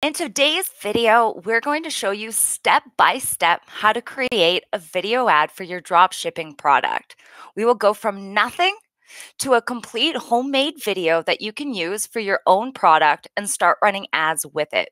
In today's video, we're going to show you step by step how to create a video ad for your dropshipping product. We will go from nothing to a complete homemade video that you can use for your own product and start running ads with it.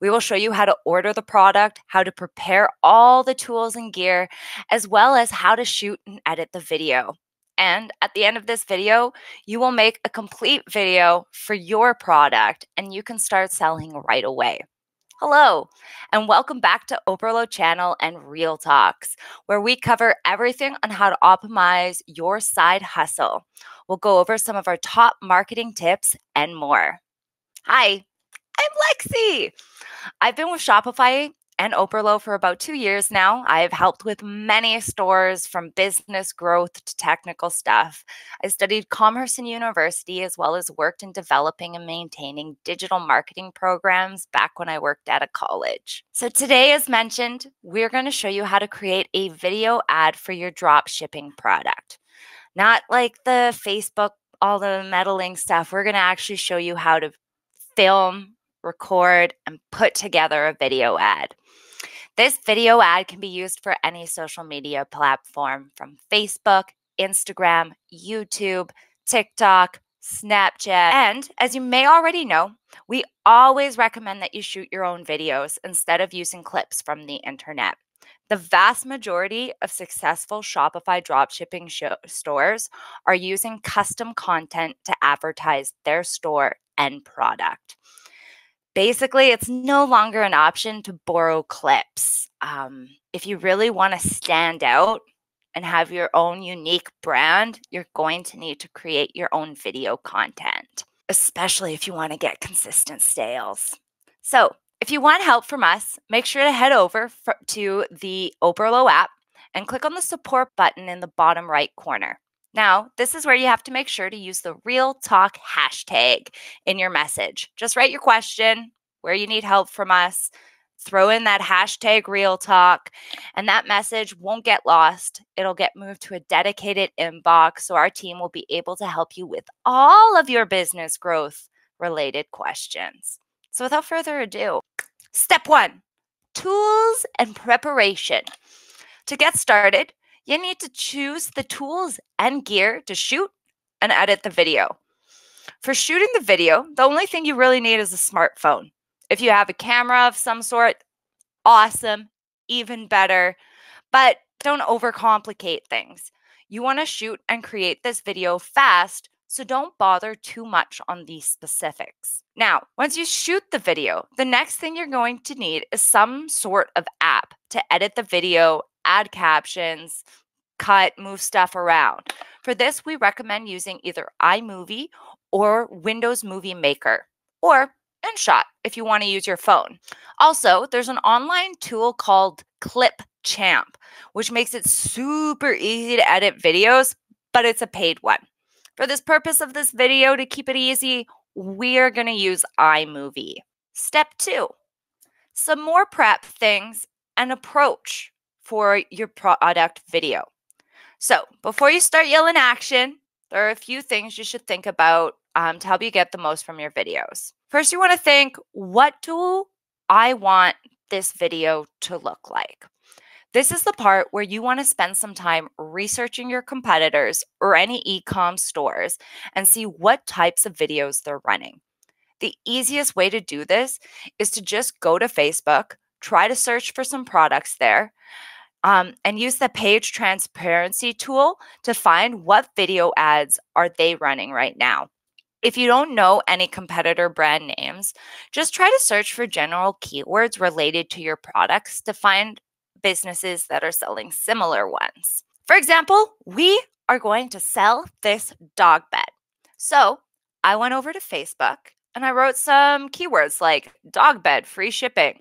We will show you how to order the product, how to prepare all the tools and gear, as well as how to shoot and edit the video. And at the end of this video, you will make a complete video for your product and you can start selling right away. Hello, and welcome back to Oberlo channel and Real Talks, where we cover everything on how to optimize your side hustle. We'll go over some of our top marketing tips and more. Hi, I'm Lexi. I've been with Shopify and Oberlo for about 2 years now. I've helped with many stores from business growth to technical stuff. I studied commerce in university as well as worked in developing and maintaining digital marketing programs back when I worked at a college. So today, as mentioned, we're going to show you how to create a video ad for your drop shipping product. Not like the Facebook, all the meddling stuff. We're going to actually show you how to film, record, and put together a video ad. This video ad can be used for any social media platform from Facebook, Instagram, YouTube, TikTok, Snapchat. And as you may already know, we always recommend that you shoot your own videos instead of using clips from the internet. The vast majority of successful Shopify dropshipping stores are using custom content to advertise their store and product. Basically, it's no longer an option to borrow clips. If you really want to stand out and have your own unique brand, you're going to need to create your own video content, especially if you want to get consistent sales. So if you want help from us, make sure to head over to the Oberlo app and click on the support button in the bottom right corner. Now, this is where you have to make sure to use the Real Talk hashtag in your message. Just write your question, where you need help from us, throw in that hashtag Real Talk, and that message won't get lost. It'll get moved to a dedicated inbox so our team will be able to help you with all of your business growth related questions. So without further ado, step 1, tools and preparation. To get started, you need to choose the tools and gear to shoot and edit the video. For shooting the video, the only thing you really need is a smartphone. If you have a camera of some sort, awesome, even better, but don't overcomplicate things. You want to shoot and create this video fast, so don't bother too much on these specifics. Now, once you shoot the video, the next thing you're going to need is some sort of app to edit the video, add captions, cut, move stuff around. For this, we recommend using either iMovie or Windows Movie Maker, or InShot if you want to use your phone. Also, there's an online tool called Clipchamp, which makes it super easy to edit videos, but it's a paid one. For this purpose of this video, to keep it easy, we're going to use iMovie. Step 2, some more prep things and approach for your product video. So before you start yelling action, there are a few things you should think about to help you get the most from your videos. First, you want to think, what do I want this video to look like? This is the part where you want to spend some time researching your competitors or any e-com stores and see what types of videos they're running. The easiest way to do this is to just go to Facebook, try to search for some products there, and use the page transparency tool to find what video ads are they running right now. If you don't know any competitor brand names, just try to search for general keywords related to your products to find businesses that are selling similar ones. For example, we are going to sell this dog bed. So I went over to Facebook and I wrote some keywords like dog bed, free shipping,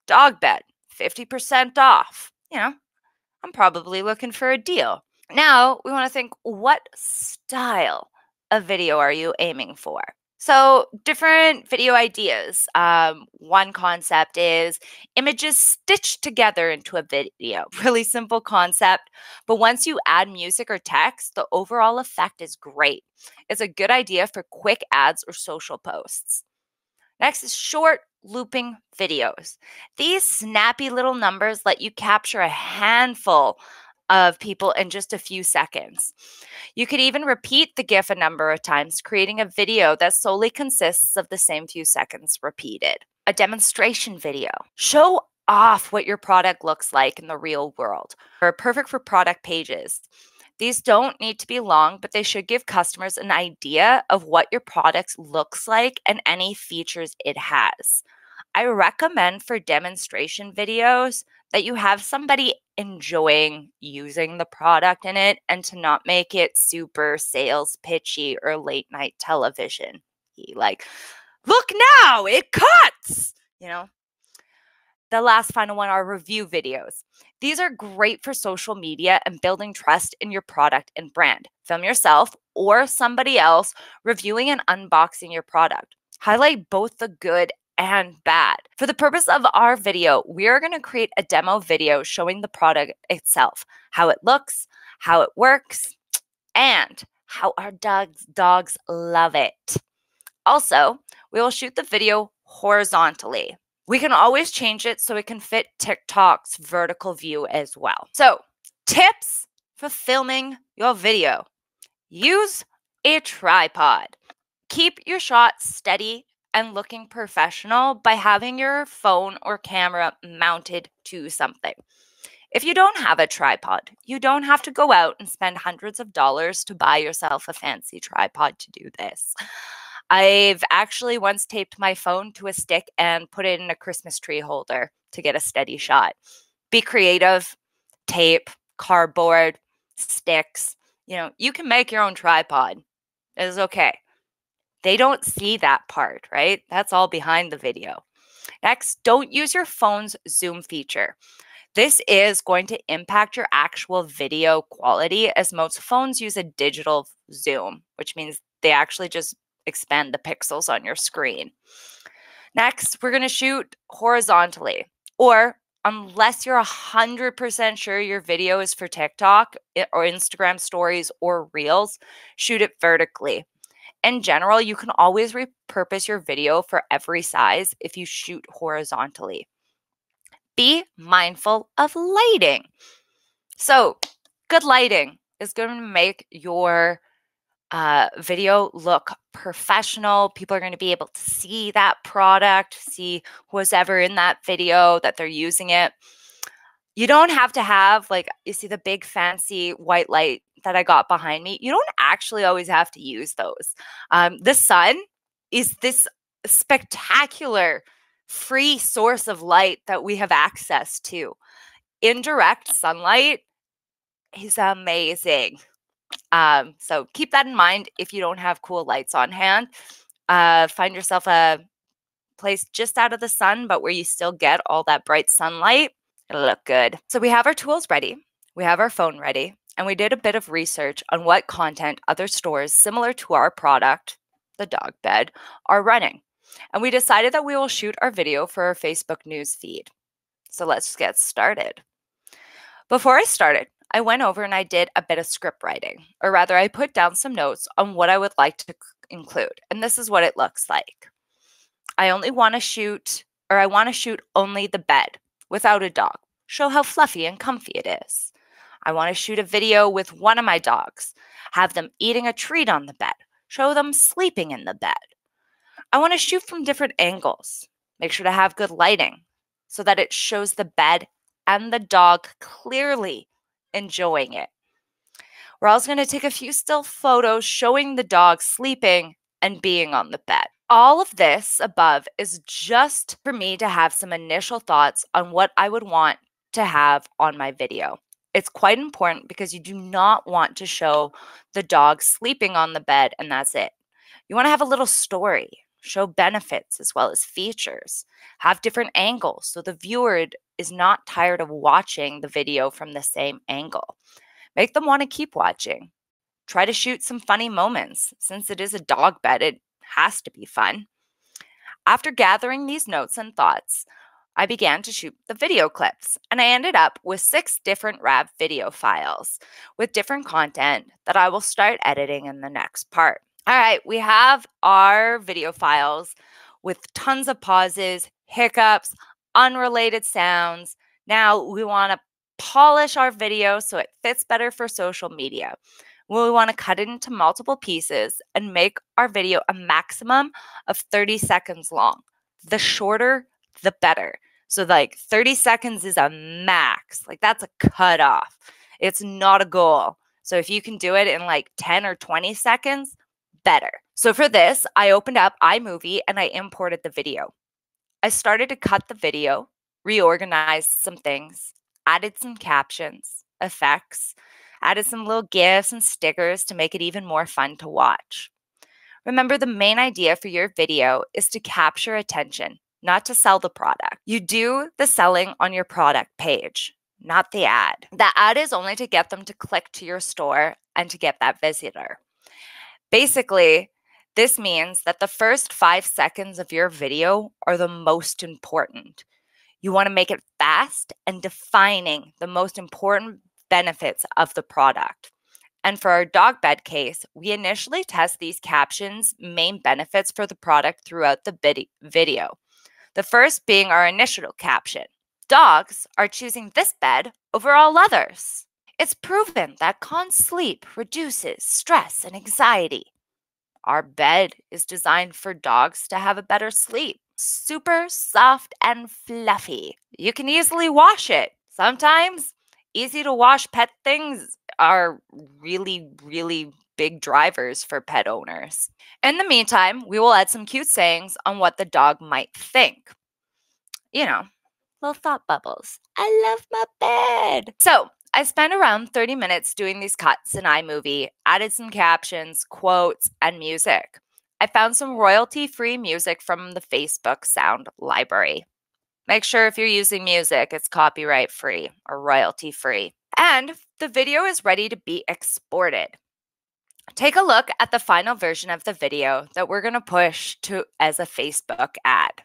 dog bed, 50% off. I'm probably looking for a deal. Now we want to think, what style of video are you aiming for? So different video ideas. One concept is images stitched together into a video. Really simple concept, but once you add music or text, the overall effect is great. It's a good idea for quick ads or social posts. Next is short looping videos. These snappy little numbers let you capture a handful of people in just a few seconds. You could even repeat the GIF a number of times, creating a video that solely consists of the same few seconds repeated. A demonstration video. Show off what your product looks like in the real world. They're perfect for product pages. These don't need to be long, but they should give customers an idea of what your product looks like and any features it has. I recommend for demonstration videos that you have somebody enjoying using the product in it and to not make it super sales pitchy or late night television. Like, look now, it cuts, you know? The last final one are review videos. These are great for social media and building trust in your product and brand. Film yourself or somebody else reviewing and unboxing your product. Highlight both the good and bad. For the purpose of our video, we are going to create a demo video showing the product itself, how it looks, how it works, and how our dogs love it. Also, we will shoot the video horizontally. We can always change it so it can fit TikTok's vertical view as well. So, tips for filming your video. Use a tripod. Keep your shots steady and looking professional by having your phone or camera mounted to something. If you don't have a tripod, you don't have to go out and spend hundreds of dollars to buy yourself a fancy tripod to do this. I've actually once taped my phone to a stick and put it in a Christmas tree holder to get a steady shot. Be creative, tape, cardboard, sticks. You can make your own tripod. It is okay. They don't see that part, right? That's all behind the video. Next, don't use your phone's zoom feature. This is going to impact your actual video quality as most phones use a digital zoom, which means they actually just expand the pixels on your screen. Next, we're going to shoot horizontally, or unless you're 100% sure your video is for TikTok or Instagram stories or Reels, shoot it vertically. In general, you can always repurpose your video for every size if you shoot horizontally. Be mindful of lighting. So, good lighting is going to make your video look professional. People are going to be able to see that product, see who's ever in that video that they're using it. You don't have to have, like, you see the big fancy white light that I got behind me. You don't actually always have to use those. The sun is this spectacular free source of light that we have access to. Indirect sunlight is amazing. So keep that in mind if you don't have cool lights on hand. Find yourself a place just out of the sun, but where you still get all that bright sunlight. It'll look good. So we have our tools ready. We have our phone ready. And we did a bit of research on what content other stores similar to our product, the dog bed, are running. And we decided that we will shoot our video for our Facebook news feed. So let's get started. Before I started, I went over and I did a bit of script writing, or rather I put down some notes on what I would like to include. And this is what it looks like. I want to shoot only the bed without a dog. Show how fluffy and comfy it is. I want to shoot a video with one of my dogs. Have them eating a treat on the bed. Show them sleeping in the bed. I want to shoot from different angles. Make sure to have good lighting so that it shows the bed and the dog clearly enjoying it. We're also going to take a few still photos showing the dog sleeping and being on the bed. All of this above is just for me to have some initial thoughts on what I would want to have on my video. It's quite important because you do not want to show the dog sleeping on the bed and that's it. You want to have a little story, show benefits as well as features, have different angles so the viewer is not tired of watching the video from the same angle. Make them want to keep watching. Try to shoot some funny moments. Since it is a dog bed, it has to be fun. After gathering these notes and thoughts, I began to shoot the video clips, and I ended up with 6 different RAW video files with different content that I will start editing in the next part. All right, we have our video files. with tons of pauses, hiccups, unrelated sounds. Now we want to polish our video so it fits better for social media. We want to cut it into multiple pieces and make our video a maximum of 30 seconds long. The shorter, the better. So like 30 seconds is a max. Like that's a cutoff. It's not a goal. So if you can do it in like 10 or 20 seconds, better. So for this, I opened up iMovie and I imported the video. I started to cut the video, reorganized some things, added some captions, effects, added some little GIFs and stickers to make it even more fun to watch. Remember, the main idea for your video is to capture attention, not to sell the product. You do the selling on your product page, not the ad. The ad is only to get them to click to your store and to get that visitor. Basically, this means that the first 5 seconds of your video are the most important. You want to make it fast and defining the most important benefits of the product. And for our dog bed case, we initially test these captions' main benefits for the product throughout the video. The first being our initial caption: dogs are choosing this bed over all others. It's proven that calm sleep reduces stress and anxiety. Our bed is designed for dogs to have a better sleep. Super soft and fluffy. You can easily wash it. Sometimes easy to wash pet things are really, really big drivers for pet owners. In the meantime, we will add some cute sayings on what the dog might think. You know, little thought bubbles. I love my bed. So I spent around 30 minutes doing these cuts in iMovie, added some captions, quotes, and music. I found some royalty-free music from the Facebook sound library. Make sure if you're using music, it's copyright-free or royalty-free. And the video is ready to be exported. Take a look at the final version of the video that we're going to push to as a Facebook ad.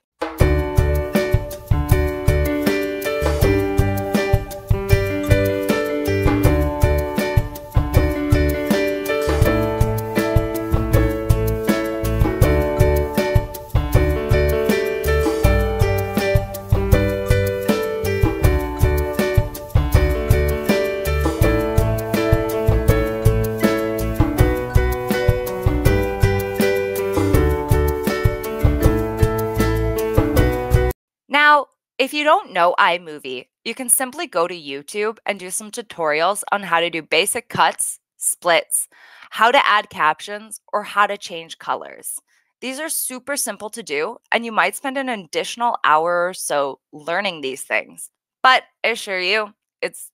Now, if you don't know iMovie, you can simply go to YouTube and do some tutorials on how to do basic cuts, splits, how to add captions, or how to change colors. These are super simple to do, and you might spend an additional hour or so learning these things. But I assure you, it's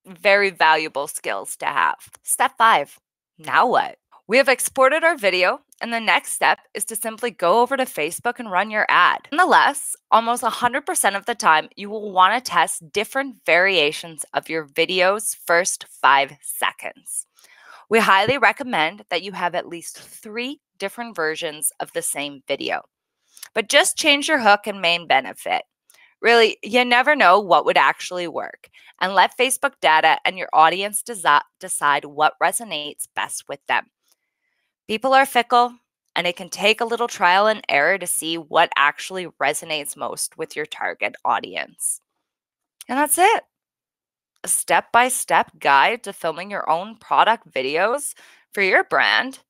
very valuable skills to have. Step 5, now what? We have exported our video, and the next step is to simply go over to Facebook and run your ad. Nonetheless, almost 100% of the time, you will want to test different variations of your video's first 5 seconds. We highly recommend that you have at least 3 different versions of the same video, but just change your hook and main benefit. Really, you never know what would actually work, and let Facebook data and your audience decide what resonates best with them. People are fickle, and it can take a little trial and error to see what actually resonates most with your target audience. And that's it. A step-by-step guide to filming your own product videos for your brand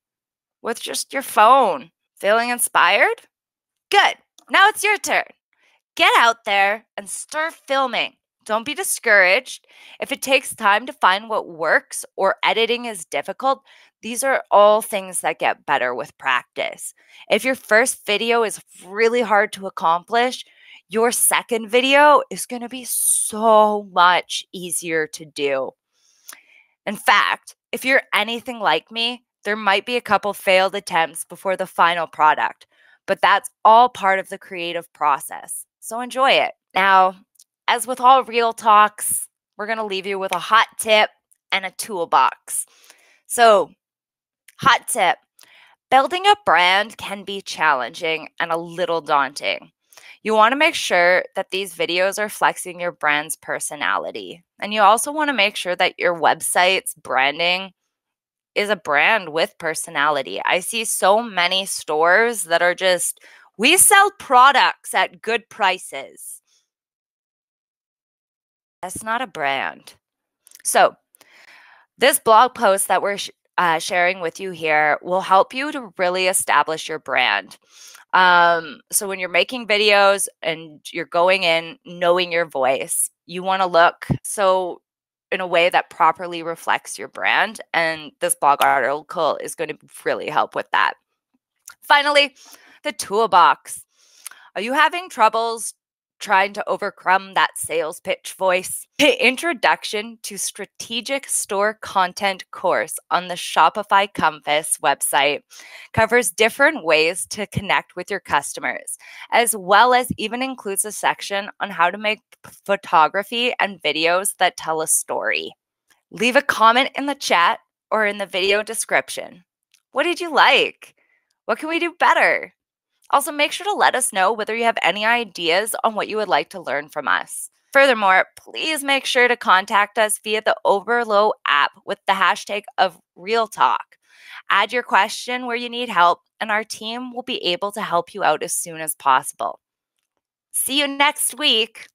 with just your phone. Feeling inspired? Good. Now it's your turn. Get out there and start filming. Don't be discouraged. If it takes time to find what works or editing is difficult, these are all things that get better with practice. If your first video is really hard to accomplish, your second video is going to be so much easier to do. In fact, if you're anything like me, there might be a couple failed attempts before the final product, but that's all part of the creative process. So enjoy it. Now, as with all real talks, we're going to leave you with a hot tip and a toolbox. So, hot tip, building a brand can be challenging and a little daunting. You want to make sure that these videos are flexing your brand's personality. And you also want to make sure that your website's branding is a brand with personality. I see so many stores that are just We sell products at good prices. That's not a brand. So this blog post that we're sharing with you here will help you to really establish your brand. So when you're making videos and you're going in knowing your voice, you want to look so in a way that properly reflects your brand. And this blog article is going to really help with that. Finally, the toolbox. Are you having troubles trying to overcome that sales pitch voice? The Introduction to Strategic Store Content course on the Shopify Compass website covers different ways to connect with your customers, as well as even includes a section on how to make photography and videos that tell a story. Leave a comment in the chat or in the video description. What did you like? What can we do better? Also, make sure to let us know whether you have any ideas on what you would like to learn from us. Furthermore, please make sure to contact us via the Oberlo app with the hashtag of Real Talk. Add your question where you need help, and our team will be able to help you out as soon as possible. See you next week.